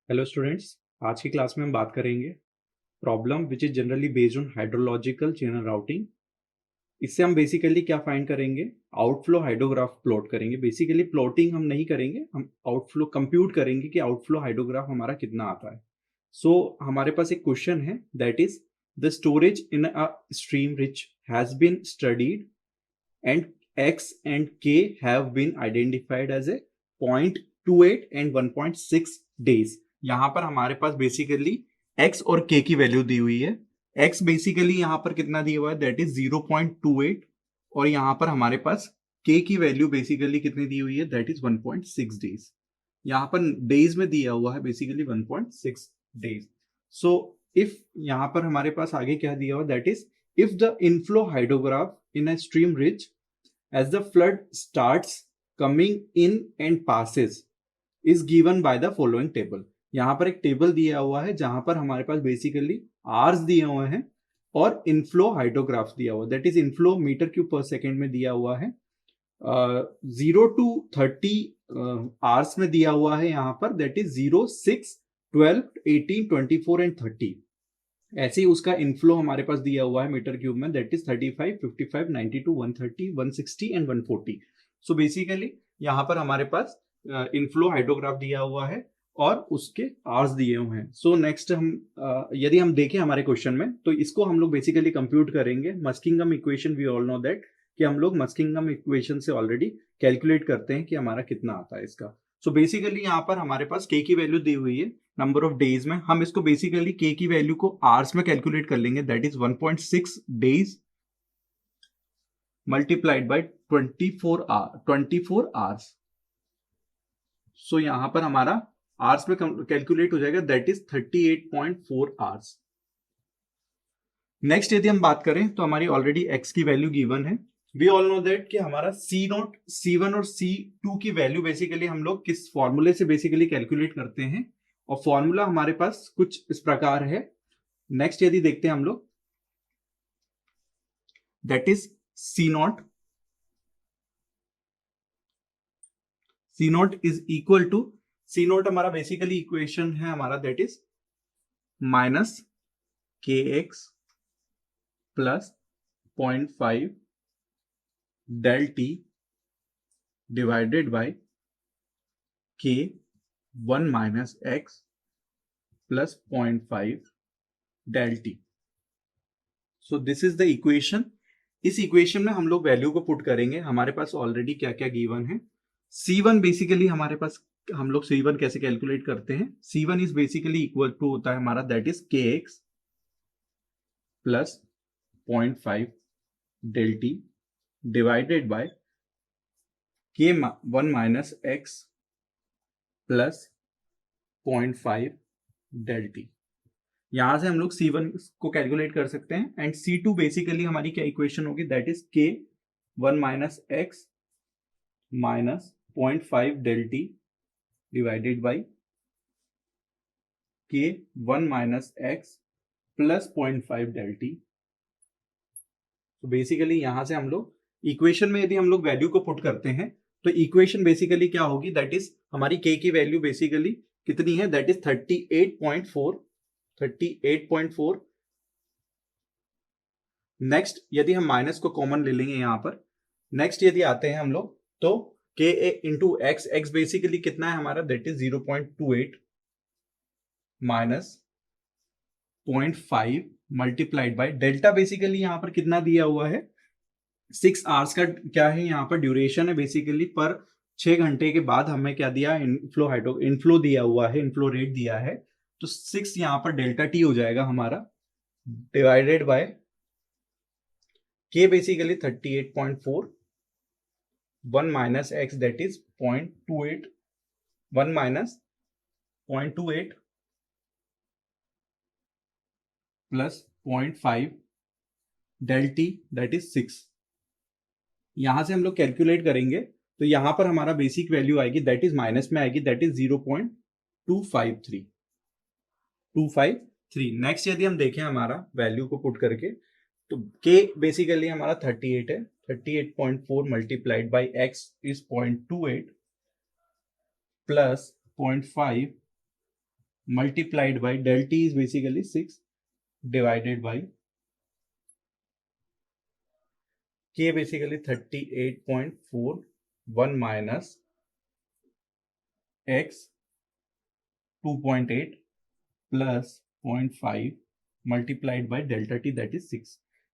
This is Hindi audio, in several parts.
Hello students. आज की क्लास में हम बात करेंगे problem which is generally based on hydrological channel routing. इससे हम बेसिकली क्या फाइंड करेंगे, आउटफ्लो हाइड्रोग्राफ प्लॉट करेंगे। बेसिकली प्लॉटिंग हम नहीं करेंगे, हम आउटफ्लो कंप्यूट करेंगे कि आउटफ्लो हाइड्रोग्राफ हमारा कितना आता है। हमारे पास एक क्वेश्चन है that is the storage in a stream reach has been studied and x and k have been identified as a 0.28 and 1.6 days। यहां पर हमारे पास बेसिकली x और k की वैल्यू दी हुई है। x बेसिकली यहां पर कितना दिया हुआ है, दैट इज 0.28, और यहां पर हमारे पास k की वैल्यू बेसिकली कितनी दी हुई है, दैट इज 1.6 डेज। यहां पर डेज में दिया हुआ है बेसिकली 1.6 डेज। सो इफ यहां पर हमारे पास आगे क्या दिया हुआ, that is if the inflow hydrograph in a stream ridge as the flood starts coming in and passes is given by the following table। यहां पर एक टेबल दिया हुआ है जहां पर हमारे पास बेसिकली आर्स दिए हुए हैं और इनफ्लो हाइड्रोग्राफ दिया हुआ है, that is inflow metre cube per second में दिया हुआ है। 0 to 30 आवर्स में दिया हुआ है यहाँ पर, दैट इज 0, 6, 12, 18, 24 एंड 30। ऐसे ही उसका इनफ्लो हमारे पास दिया हुआ है मीटर क्यूब में, that is 35, 55, 92, 130, 160 and 140। So basically यहाँ पर हमारे पास इनफ्लो हाइड्रोग्राफ दिया हुआ है और उसके आवर्स दिए हुए हैं। सो नेक्स्ट हम यदि हम देखें हमारे क्वेश्चन में, तो इसको हम लोग बेसिकली कंप्यूट करेंगे। Muskingum equation we all know that कि हम लोग मस्किंगम इक्वेशन से ऑलरेडी कैलकुलेट करते हैं कि हमारा कितना आता है इसका। सो बेसिकली यहाँ पर हमारे पास के की वैल्यू दी हुई है नंबर ऑफ डेज में। हम इसको बेसिकली के की वैल्यू को आवर्स में कैलकुलेट कर लेंगे, that is 1.6 days multiplied by 24 hours. So यहां पर हमारा आवर्स में कैलकुलेट हो जाएगा, दैट इज 38.4 आवर्स। नेक्स्ट यदि हम बात करें तो हमारी ऑलरेडी एक्स की वैल्यू गिवन है। वी ऑल नो दैट कि हमारा सी नॉट, C1 और C2 की वैल्यू बेसिकली हम लोग किस फॉर्मूले से बेसिकली कैलकुलेट करते हैं, और फॉर्मूला हमारे पास कुछ इस प्रकार है। नेक्स्ट यदि देखते हैं हम लोग, that is C naught is equal to, C naught हमारा बेसिकली इक्वेशन है हमारा, that is minus K X plus 0.5 del T divided by K 1 minus x plus 0.5 del T. So this is the equation. इस इक्वेशन में हम लोग वैल्यू को पुट करेंगे। हमारे पास ऑलरेडी क्या क्या गिवन है। C1 बेसिकली हमारे पास, हम लोग C1 कैसे कैलकुलेट करते हैं, C1 is basically equal to होता है हमारा, that is K X plus 0.5 del T divided by K 1 minus x plus 0.5 del T. यहां से हम लोग C1 को कैलकुलेट कर सकते हैं। एंड C2 बेसिकली हमारी क्या इक्वेशन होगी, that is K 1 minus x minus 0.5 del T divided by K 1 minus x plus 0.5 del t. तो बेसिकली यहां से हम लोग इक्वेशन में यदि हम लोग वैल्यू को पुट करते हैं तो इक्वेशन बेसिकली क्या होगी, दैट इज हमारी के की वैल्यू बेसिकली कितनी है, दैट इज 38.4। नेक्स्ट यदि हम माइनस को कॉमन ले लेंगे यहां पर, नेक्स्ट यदि आते हैं हम लोग तो के इंटू एक्स, एक्स बेसिकली कितना है हमारा, that is 0.28 minus 0.5 multiplied by delta. Basically यहां पर कितना दिया हुआ है, 6 आवर्स का क्या है यहाँ पर ड्यूरेशन है बेसिकली, पर 6 घंटे के बाद हमें क्या दिया, इनफ्लो दिया हुआ है, इनफ्लो रेट दिया है। तो 6 यहाँ पर डेल्टा टी हो जाएगा हमारा divided by K basically 38.4, 1 minus x that is 0.28, 1 minus 0.28 plus 0.5 del t that is 6। यहां से हम लोग कैलकुलेट करेंगे तो यहां पर हमारा बेसिक वैल्यू आएगी, दैट इज माइनस में आएगी, दैट इज 0.253। नेक्स्ट यदि हम देखें हमारा वैल्यू को पुट करके, तो के बेसिकली हमारा 38 है, 38.4 multiplied by x is 0.28 plus 0.5 multiplied by del t is basically 6 divided by k basically 38.41 minus x 2.8 plus 0.5 multiplied by delta t that is 6.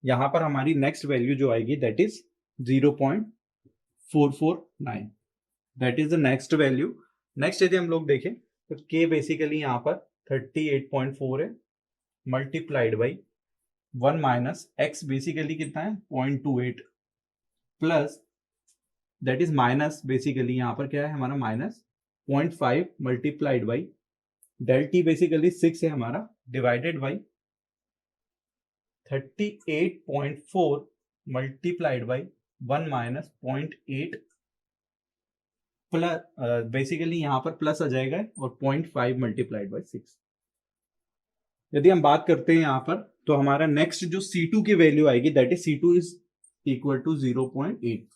यहां पर हमारी नेक्स्ट वैल्यू जो आएगी that is 0.449. That is the next value. Next यदि हम लोग देखें तो k बेसिकली यहाँ पर 38.4 है multiplied by 1 minus x basically कितना है 0.28 plus that is minus basically यहाँ पर क्या है हमारा minus 0.5 multiplied by del t basically 6 है हमारा divided by 38.4 multiplied by 1 minus 0.8 plus basically यहां पर प्लस आ जाएगा और 0.5 मल्टीप्लाइड बाई 6. यदि हम बात करते हैं यहां पर तो हमारा नेक्स्ट जो C2 की वैल्यू आएगी that is C2 is equal to 0.8.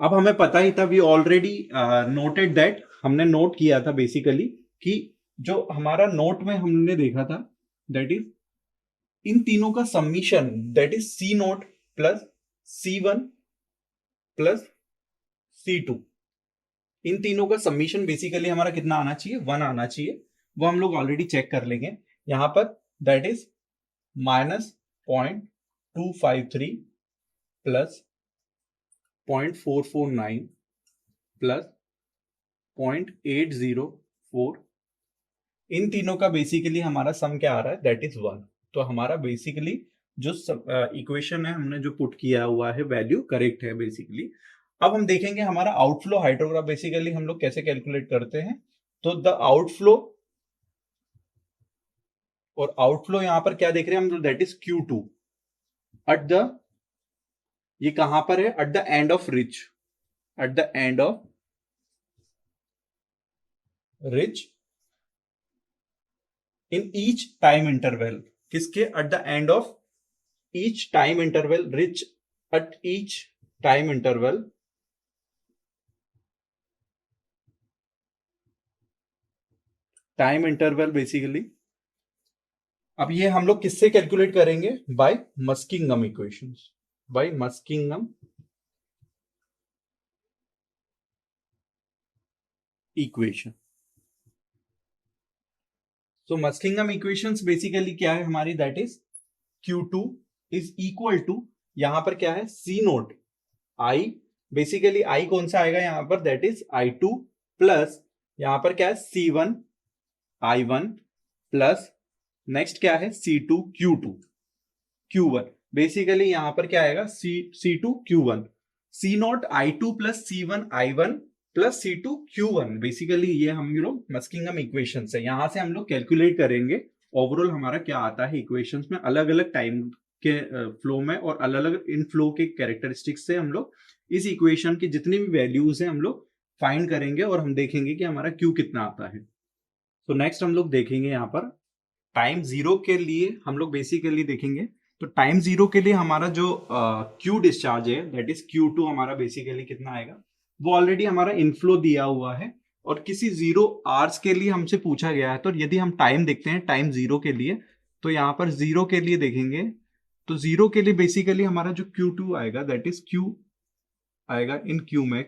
अब हमें पता ही था वी ऑलरेडी नोटेड दैट, हमने नोट किया था बेसिकली कि जो हमारा नोट में हमने देखा था दैट इज इन तीनों का summation that is C note plus C1 plus C2. इन तीनों का समीशन बेसिकली हमारा कितना आना चाहिए 1 आना चाहिए. वो हम लोग ऑलरेडी चेक कर लेंगे यहां पर that is minus 0.253 plus 0.449 plus 0.804. इन तीनों का बेसिकली हमारा सम क्या आ रहा है दैट इज 1. तो हमारा बेसिकली जो इक्वेशन है हमने जो पुट किया हुआ है वैल्यू करेक्ट है बेसिकली. अब हम देखेंगे हमारा आउटफ्लो हाइड्रोग्राफ बेसिकली हम लोग कैसे कैलकुलेट करते हैं. तो द आउटफ्लो और आउटफ्लो यहां पर क्या देख रहे हैं हम that is Q2 at the, ये कहां पर है at the end of reach, at the end of reach in each time interval. किसके at the end of each time interval, reach at each time interval basically. अब ये हम लोग किससे कैलकुलेट करेंगे by Muskingum equations, by Muskingum equation. तो मस्किंगम इक्वेशंस बेसिकली क्या है हमारी that is Q2 is equal to यहां पर क्या है C naught I, basically I कौन सा आएगा यहां पर दैट इज I2 प्लस यहां पर क्या है C1 I1 प्लस नेक्स्ट क्या है C2 Q2 Q1. बेसिकली यहां पर क्या आएगा C2 Q1 C note I2 plus C1 I1 plus C2 Q1. Basically ये हम लोग मस्किंगम इक्वेशन है, यहां से हम लोग कैलकुलेट करेंगे ओवरऑल हमारा क्या आता है इक्वेशंस में अलग अलग टाइम के फ्लो में और अलग अलग इन फ्लो के कैरेक्टरिस्टिक्स से हम लोग इस इक्वेशन की जितनी भी वैल्यूज हैं हम लोग फाइंड करेंगे और हम देखेंगे कि हमारा Q कितना आता है. तो नेक्स्ट हम लोग देखेंगे यहाँ पर टाइम जीरो के लिए हम लोग बेसिकली देखेंगे. तो टाइम जीरो के लिए हमारा जो Q डिस्चार्ज है दैट इज Q2 हमारा बेसिकली कितना आएगा, वो ऑलरेडी हमारा इनफ्लो दिया हुआ है और किसी जीरो आवर्स के लिए हमसे पूछा गया है. तो यदि हम टाइम देखते हैं टाइम जीरो के लिए तो यहाँ पर जीरो के लिए देखेंगे तो जीरो के लिए बेसिकली हमारा जो Q2 आएगा दैट इज Q आएगा इन Qmax,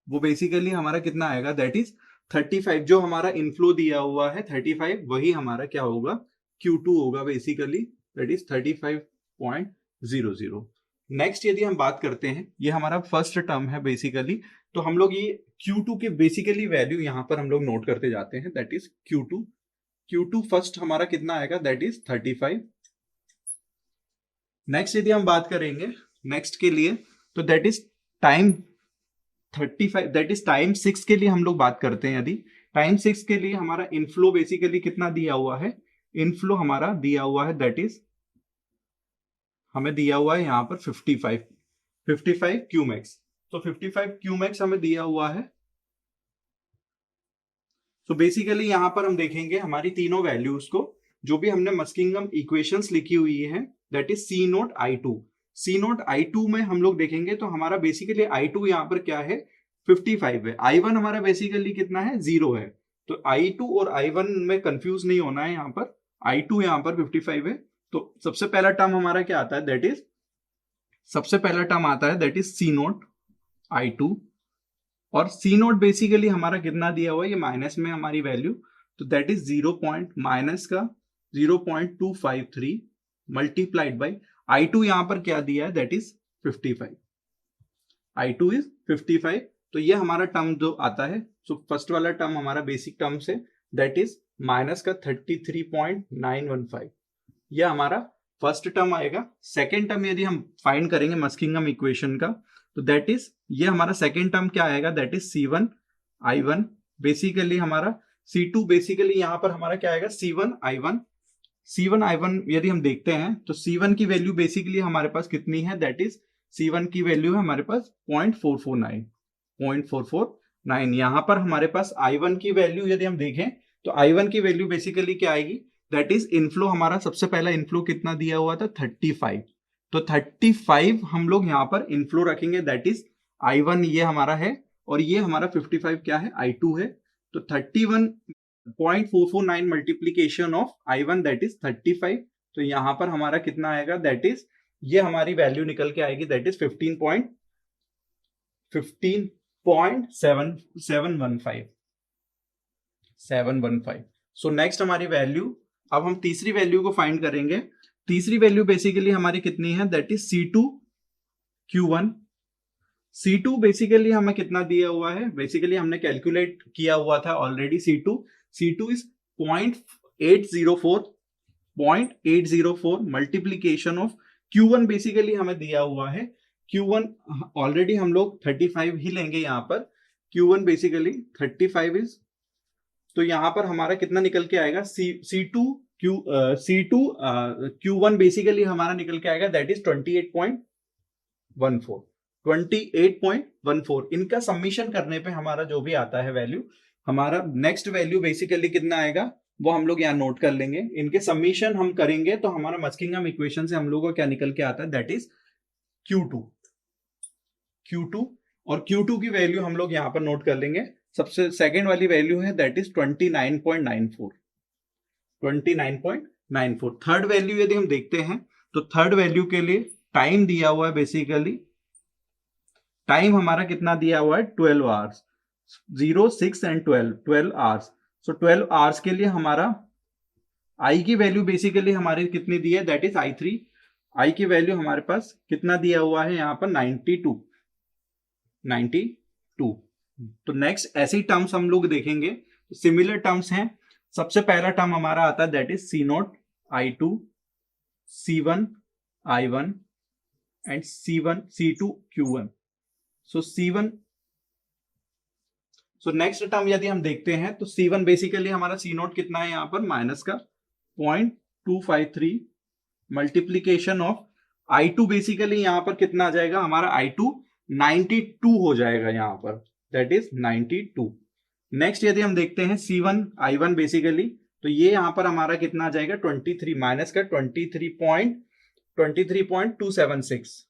वो बेसिकली हमारा कितना आएगा दैट इज 35. जो हमारा इनफ्लो दिया हुआ है 35 वही हमारा क्या होगा Q2 होगा बेसिकली दैट इज 35.00. नेक्स्ट यदि हम बात करते हैं ये हमारा फर्स्ट टर्म है बेसिकली, तो हम लोग ये Q2 के बेसिकली वैल्यू यहां पर हम लोग नोट करते जाते हैं दैट इज Q2 फर्स्ट हमारा कितना आएगा दैट इज 35. नेक्स्ट यदि हम बात करेंगे नेक्स्ट के लिए तो that is time 35, that is time 6 के लिए हम लोग बात करते हैं. यदि टाइम 6 के लिए हमारा इनफ्लो बेसिकली कितना दिया हुआ है, इनफ्लो हमारा दिया हुआ है दैट इज हमें दिया हुआ है यहां पर 55 Qmax. तो 55 Qmax हमें दिया हुआ है. तो बेसिकली यहां पर हम देखेंगे हमारी तीनों वैल्यूज को जो भी हमने मस्किंगम इक्वेशंस लिखी हुई है that is C note I2 में हम लोग देखेंगे तो हमारा बेसिकली I2 यहाँ पर क्या है 55 है, I1 हमारा बेसिकली कितना है 0 है. तो I2 और I1 में कंफ्यूज नहीं होना है। यहाँ पर I2 यहाँ पर 55 है। तो सबसे पहला टर्म हमारा क्या आता है, दैट इज सबसे पहला टर्म आता है that is C note I2, और सी नोट बेसिकली हमारा कितना दिया हुआ है, ये माइनस में हमारी वैल्यू, तो दैट इज 0 पॉइंट माइनस का 0.253 मल्टीप्लाइड बाई I2 यहां पर क्या दिया है, दैट इज 55। I2 is 55। तो ये हमारा टर्म जो आता है, सो फर्स्ट वाला टर्म हमारा basic term say that is minus का 33.915, ये हमारा फर्स्ट टर्म आएगा। सेकेंड टर्म यदि हम फाइंड करेंगे मस्किंगम इक्वेशन का, तो दैट इज ये हमारा सेकेंड टर्म क्या आएगा, that is C1 I1, basically हमारा C2 बेसिकली यहां पर हमारा क्या आएगा, C1 I1 यदि हम देखते हैं तो C1 की वैल्यू बेसिकली हमारे पास कितनी है, दैट इज C1 की वैल्यू है हमारे पास 0.449। यहां पर हमारे पास I1 की वैल्यू यदि हम देखें तो I1 की वैल्यू बेसिकली क्या आएगी, दैट इज इनफ्लो, हमारा सबसे पहला इनफ्लो कितना दिया हुआ था 35, तो 35 हम लोग यहां पर इनफ्लो रखेंगे, दैट इज I1 ये हमारा है, और ये हमारा 55 क्या है, I2 है। तो 31.449 multiplication of I1 that is 35, तो यहां पर हमारा कितना आएगा, दैट इज ये हमारी वैल्यू निकल के आएगी, दैट इज 15.715। सो नेक्स्ट हमारी वैल्यू, अब हम तीसरी वैल्यू को फाइंड करेंगे। तीसरी वैल्यू बेसिकली हमारी कितनी है, that is C2 Q1। C2 basically हमें कितना दिया हुआ है, बेसिकली हमने कैलकुलेट किया हुआ था already. C2 is 0.804 multiplication of Q1 basically हमें दिया हुआ है। Q1 ऑलरेडी हम लोग 35 ही लेंगे यहाँ पर, Q1 बेसिकली 35 इज, तो यहां पर हमारा कितना निकल के आएगा, C2 Q1 बेसिकली हमारा निकल के आएगा, दैट इज 28.14। इनका सबमिशन करने पे हमारा जो भी आता है वैल्यू, हमारा नेक्स्ट वैल्यू बेसिकली कितना आएगा वो हम लोग यहाँ नोट कर लेंगे। इनके सबमिशन हम करेंगे तो हमारा मस्किंगम इक्वेशन से हम लोगों को क्या निकल के आता है, दैट इज Q2। और Q2 की वैल्यू हम लोग यहाँ पर नोट कर लेंगे। सबसे सेकेंड वाली वैल्यू है दैट इज 29.94। थर्ड वैल्यू यदि हम देखते हैं तो थर्ड वैल्यू के लिए टाइम दिया हुआ है, बेसिकली टाइम हमारा कितना दिया हुआ है, 12 hours, 0, 6 and 12 hours. So 12 hours के लिए हमारा आई की वैल्यू बेसिकली हमारी कितनी दी है, दैट इज I3। आई की वैल्यू हमारे पास कितना दिया हुआ है यहाँ पर 92। तो नेक्स्ट ऐसी टर्म्स हम लोग देखेंगे, तो सिमिलर टर्म्स हैं। सबसे पहला टर्म हमारा आता है that is C0 I2, C1 I1 and C2 Q1। So next term यदि हम देखते हैं तो C1 बेसिकली हमारा C0 कितना है यहाँ पर, माइनस का 0.253 मल्टीप्लीकेशन ऑफ I2 बेसिकली यहाँ पर कितना आ जाएगा हमारा, I2 92 हो जाएगा यहाँ पर, दैट इज 92। नेक्स्ट यदि हम देखते हैं C1 I1 बेसिकली, तो ये यहां पर हमारा कितना आ जाएगा 23, माइनस का 23.276।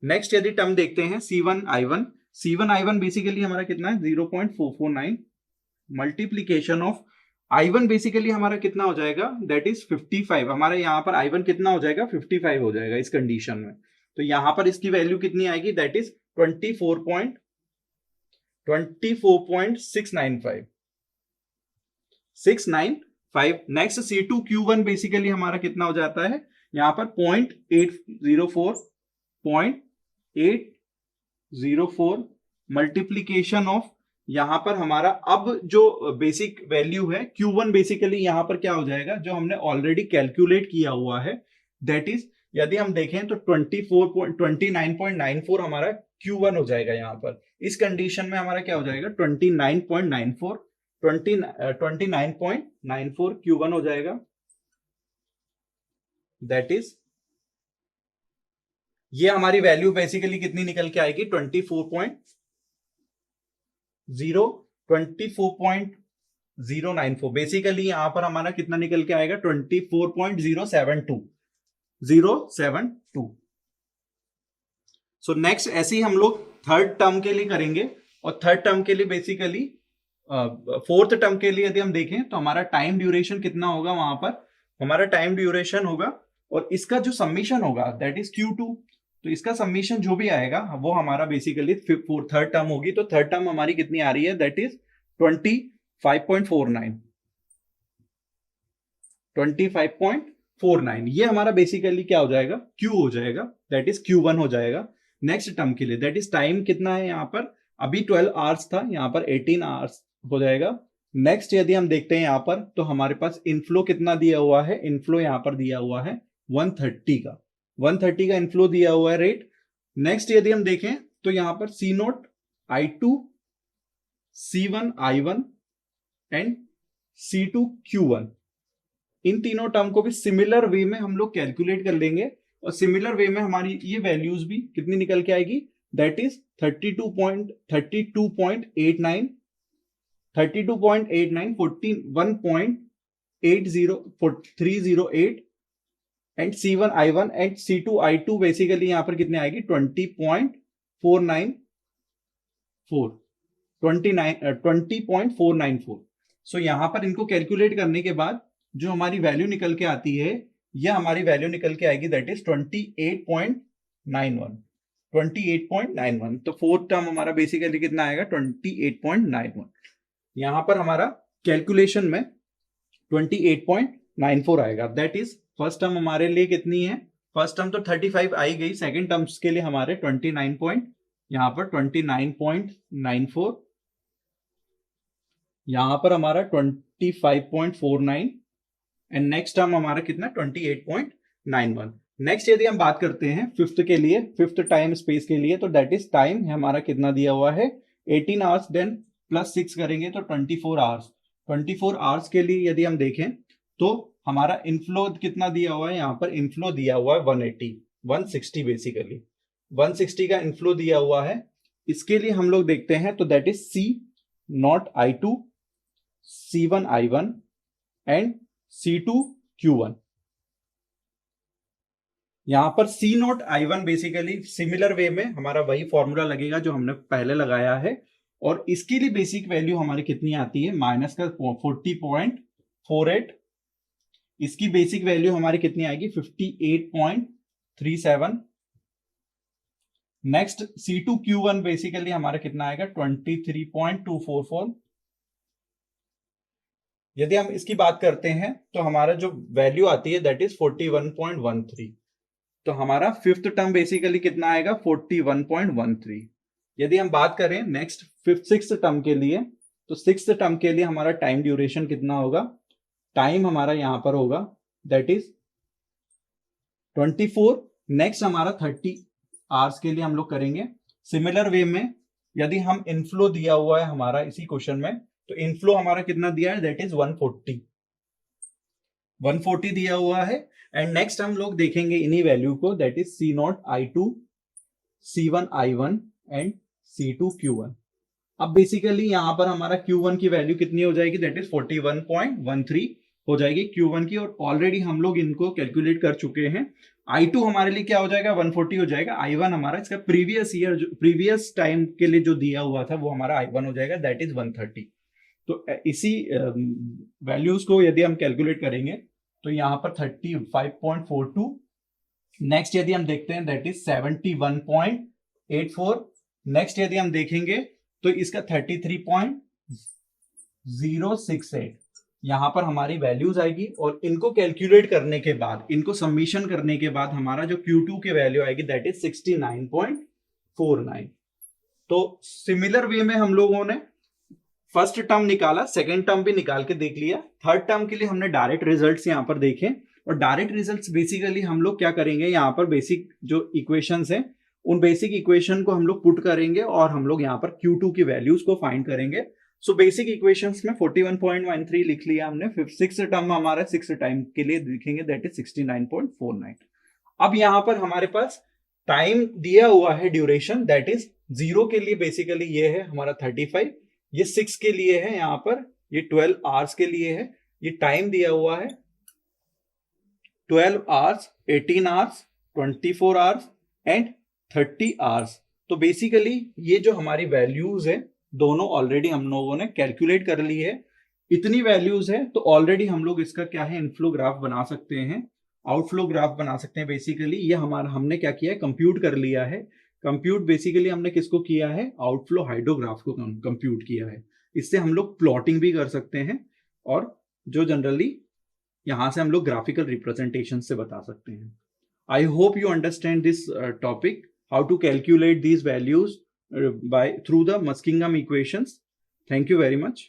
नेक्स्ट यदि टर्म देखते हैं C1 I1 बेसिकली हमारा कितना है 0.449 मल्टीप्लीकेशन ऑफ I1 बेसिकली हमारा कितना हो जाएगा, दैट इज 55। हमारा यहाँ पर I1 कितना हो जाएगा, 55 हो जाएगा इस कंडीशन में। तो यहां पर इसकी वैल्यू कितनी आएगी, that is 24.695। Next C2 Q1 basically हमारा कितना हो जाता है यहां पर 0.804 मल्टीप्लीकेशन ऑफ, यहां पर हमारा अब जो बेसिक वैल्यू है Q1 बेसिकली यहां पर क्या हो जाएगा, जो हमने ऑलरेडी कैलकुलेट किया हुआ है, दैट इज यदि हम देखें तो 29.94 हमारा Q1 हो जाएगा। यहां पर इस कंडीशन में हमारा क्या हो जाएगा 29.94 Q1 हो जाएगा, दैट इज ये हमारी वैल्यू बेसिकली कितनी निकल के आएगी 24.094। बेसिकली यहां पर हमारा कितना निकल के आएगा 24.072। सो नेक्स्ट ऐसे ही हम लोग थर्ड टर्म के लिए करेंगे, और थर्ड टर्म के लिए बेसिकली फोर्थ टर्म के लिए यदि हम देखें तो हमारा टाइम ड्यूरेशन कितना होगा, वहां पर हमारा टाइम ड्यूरेशन होगा और इसका जो सम्मिशन होगा दैट इज Q2। तो इसका सम्मिशन जो भी आएगा वो हमारा बेसिकली थर्ड टर्म होगी। तो थर्ड टर्म हमारी कितनी आ रही है, दैट इज 25.49। 25.49 ये हमारा बेसिकली क्या हो जाएगा, Q हो जाएगा, दैट इज Q1 हो जाएगा। नेक्स्ट टर्म के लिए दैट इज टाइम कितना है यहाँ पर, अभी 12 आवर्स था, यहाँ पर 18 आवर्स हो जाएगा। नेक्स्ट यदि हम देखते हैं यहाँ पर तो हमारे पास इनफ्लो कितना दिया हुआ है, इनफ्लो यहाँ पर दिया हुआ है 130 का, 130 का इनफ्लो दिया हुआ है रेट। नेक्स्ट यदि हम देखें तो यहाँ पर C0 I2 C1 I1 and C2 Q1, इन तीनों टर्म को भी सिमिलर वे में हम लोग कैलकुलेट कर लेंगे और सिमिलर वे में हमारी ये वैल्यूज भी कितनी निकल के आएगी, that is 32.89 31.80 308 and C1 I1 and C2 I2 basically यहां पर कितने आएगी 20.494। सो यहां पर इनको कैलकुलेट करने के बाद जो हमारी वैल्यू निकल के आती है, यह हमारी वैल्यू निकल के आएगी दैट इज 28.91। तो फोर्थ टर्म हमारा बेसिकली कितना आएगा 28.91। यहां पर हमारा कैलकुलेशन में 28.94 आएगा। दैट इज फर्स्ट टर्म हमारे लिए कितनी है, फर्स्ट टर्म तो 35 आई गई, सेकेंड टर्म्स के लिए हमारे 29 यहां पर 29.94, यहां पर हमारा 25.49 एंड नेक्स्ट टर्म हमारा कितना 28.91। नेक्स्ट यदि हम बात करते हैं फिफ्थ के लिए, फिफ्थ टाइम स्पेस के लिए, तो दैट इज टाइम हमारा कितना दिया हुआ है 18 आवर्स, देन प्लस 6 करेंगे तो 24 आवर्स। 24 आवर्स के लिए यदि हम देखें तो हमारा इनफ्लो कितना दिया हुआ है, यहाँ पर इनफ्लो दिया हुआ है 160 बेसिकली 160 का इनफ्लो दिया हुआ है। इसके लिए हम लोग देखते हैं तो that is C0 I2 C1 I1 and C2 Q1। यहां पर C0 I1 basically similar way में हमारा वही फॉर्मूला लगेगा जो हमने पहले लगाया है और इसके लिए बेसिक वैल्यू हमारी कितनी आती है, माइनस का 40.48, इसकी बेसिक वैल्यू हमारी कितनी आएगी 58.37। नेक्स्ट C2 Q1 बेसिकली हमारा कितना आएगा 23.244। यदि हम इसकी बात करते हैं तो हमारा जो वैल्यू आती है दैट इज 41.13। तो हमारा फिफ्थ टर्म बेसिकली कितना आएगा 41.13। यदि हम बात करें नेक्स्ट सिक्स टर्म के लिए, तो सिक्स टर्म के लिए हमारा टाइम ड्यूरेशन कितना होगा, टाइम हमारा यहां पर होगा दैट इज 24। नेक्स्ट हमारा 30 आवर्स के लिए हम लोग करेंगे सिमिलर वे में। यदि हम इनफ्लो दिया हुआ है हमारा इसी क्वेश्चन में, तो इनफ्लो हमारा कितना दिया है दैट इज 140 दिया हुआ है। एंड नेक्स्ट हम लोग देखेंगे इन्हीं वैल्यू को that is C0 I2 C1 I1 and C2 Q1। अब बेसिकली यहां पर हमारा Q1 की वैल्यू कितनी हो जाएगी दैट इज 41.13 हो जाएगी Q1 की, और ऑलरेडी हम लोग इनको कैलकुलेट कर चुके हैं। I2 हमारे लिए क्या हो जाएगा 140 हो जाएगा, I1 हमारा इसका प्रीवियस टाइम के लिए जो दिया हुआ था वो हमारा I1 हो जाएगा दैट इज 130। तो इसी वैल्यूज को यदि हम कैलकुलेट करेंगे तो यहाँ पर 35.42। नेक्स्ट यदि हम देखते हैं दैट इज 71.84। नेक्स्ट यदि हम देखेंगे तो इसका 33.068 यहां पर हमारी वैल्यूज आएगी, और इनको कैलकुलेट करने के बाद, इनको सबमिशन करने के बाद हमारा जो Q2 के वैल्यू आएगी दैट इज 69.49। तो सिमिलर वे में हम लोगों ने फर्स्ट टर्म निकाला, सेकेंड टर्म भी निकाल के देख लिया, थर्ड टर्म के लिए हमने डायरेक्ट रिजल्ट्स यहां पर देखे। और डायरेक्ट रिजल्ट्स बेसिकली हम लोग क्या करेंगे, यहाँ पर बेसिक जो इक्वेशंस हैं उन बेसिक इक्वेशन को हम लोग पुट करेंगे और हम लोग यहाँ पर Q2 की वैल्यूज को फाइंड करेंगे। सो बेसिक इक्वेशंस में 41.13 लिख लिया हमने। सिक्स टर्म हमारा सिक्स टाइम के लिए लिखेंगे दैट इज 69.49। अब यहाँ पर हमारे पास टाइम दिया हुआ है ड्यूरेशन दैट इज 0 के लिए बेसिकली ये है हमारा 35, ये 6 के लिए है, यहाँ पर ये 12 आवर्स के लिए है। ये टाइम दिया हुआ है 12 hours, 18 hours, 24 hours and 30 hours. तो बेसिकली ये जो हमारी वैल्यूज है दोनों ऑलरेडी हम लोगों ने कैलकुलेट कर ली है। इतनी वैल्यूज है तो ऑलरेडी हम लोग इसका क्या है, इनफ्लो ग्राफ बना सकते हैं, आउटफ्लो ग्राफ बना सकते हैं। बेसिकली ये हमारा हमने क्या किया है, कंप्यूट कर लिया है। कंप्यूट बेसिकली हमने किसको किया है, आउटफ्लो हाइड्रोग्राफ को कंप्यूट किया है। इससे हम लोग प्लॉटिंग भी कर सकते हैं और जो जनरली यहां से हम लोग ग्राफिकल रिप्रेजेंटेशन से बता सकते हैं। I hope you understand this topic, how to calculate these values by through the Muskingum equations. Thank you very much.